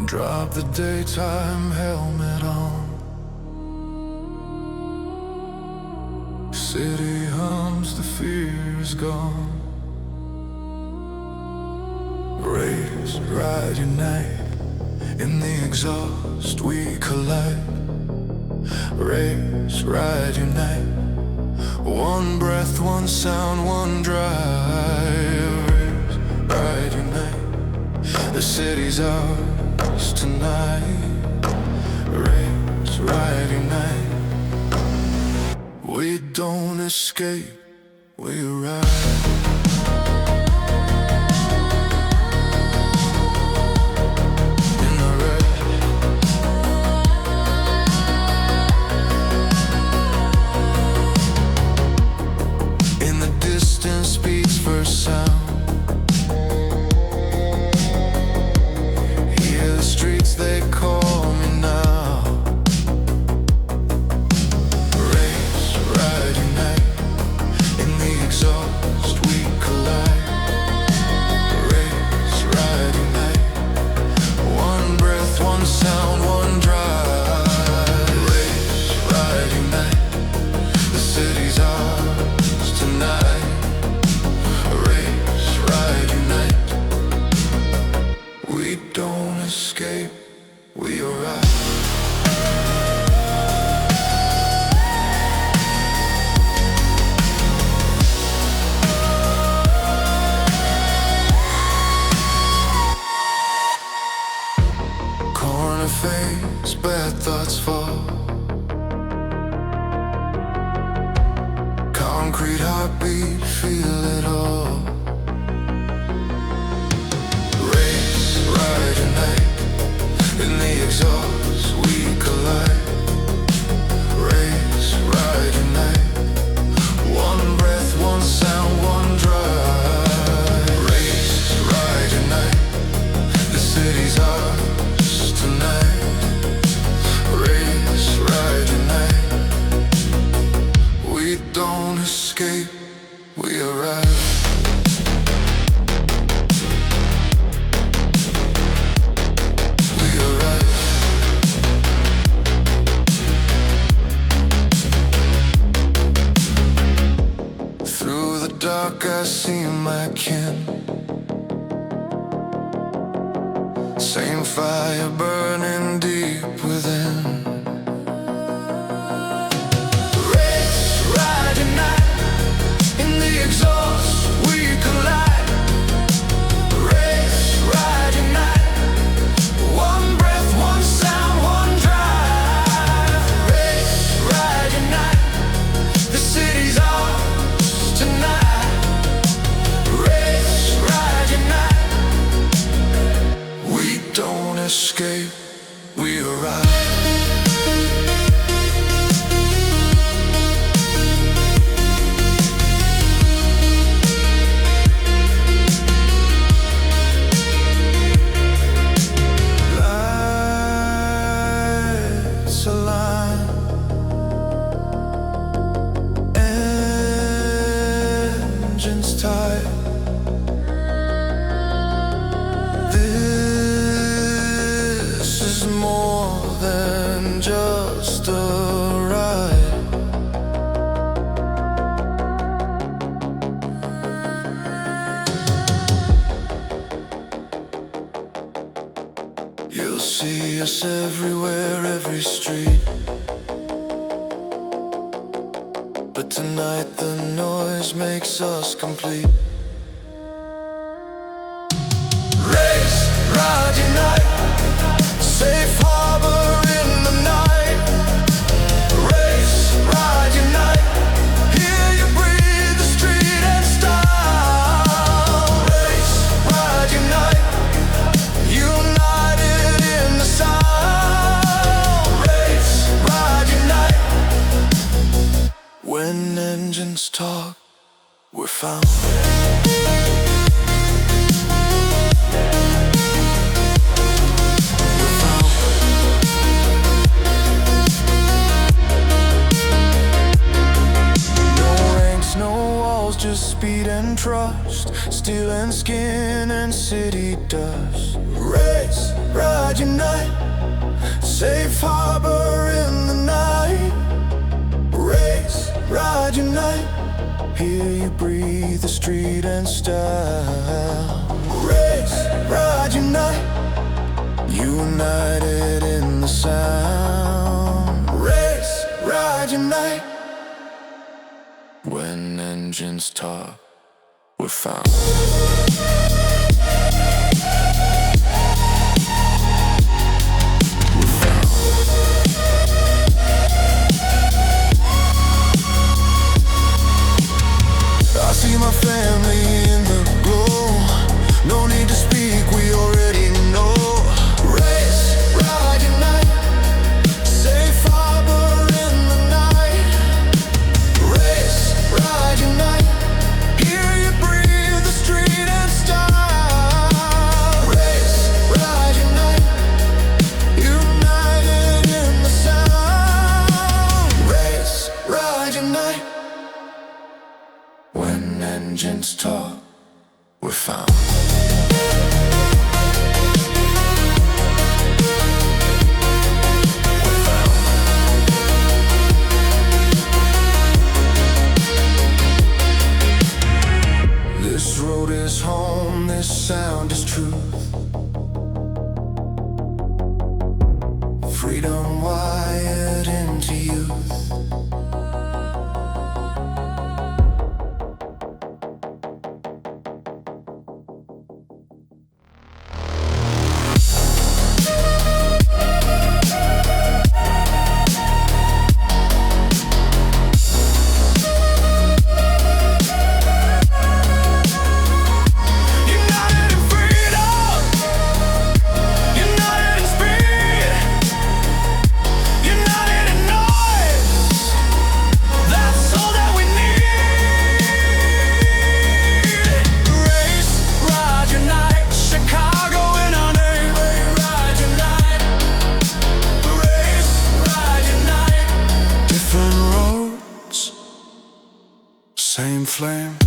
Drop the daytime helmet on. City hums, the fear is gone. Race, ride, unite. In the exhaust we collide. Race, ride, unite. One breath, one sound, one drive. Race, ride, unite. The city's ours tonight. Race, ride, unite. We don't escape, we ride. Speaks first sound. Hear the streets, they call me now. Race, ride, unite. In the exhaust we collide. Race, ride, unite. One breath, one sound, one drive. Race, ride, unite. The city's ours tonight. We don't escape, we arrive. Corner face, bad thoughts fall. Concrete heartbeat, feel it all. Ride unite. In the exhaust we collide. Race, ride, unite. One breath, one sound, one drive. Race, ride, unite. The city's ours tonight. Race, ride, unite. We don't escape, we arrive. Dark, I see my kin. Same fire burning deep within. Race, ride, unite. In the exhaust we collide. Race, ride, unite. One breath, one sound, one drive. Race, ride, unite. The city's ours tonight. Don't escape, we arrive. Lights align. Engines tight. More than just a ride. You'll see us everywhere, every street. But tonight the noise makes us complete. Race, ride, unite. Safe harbor in the night. Race, ride, unite. Hear you breathe the street and style. Race, ride, unite. United in the sound. Race, ride, unite. When engines talk, we're found. Just speed and trust, steel and skin and city dust. Race, ride, unite. safe harbor in the night. Race, ride, unite. Hear you breathe the street and style. Race, ride, unite. United in the sound. Race, ride, unite. When engines talk, we're found. I see my family in the glow. No need to speak, we already know. Race, ride, unite. Safe harbor in the night. Race, ride, unite. Hear you breathe the street and style. Race, ride, unite. United in the sound. Race, ride, unite. When engines talk, we're found. This road is home, this sound is truth. Freedom wired into youth. Same flame.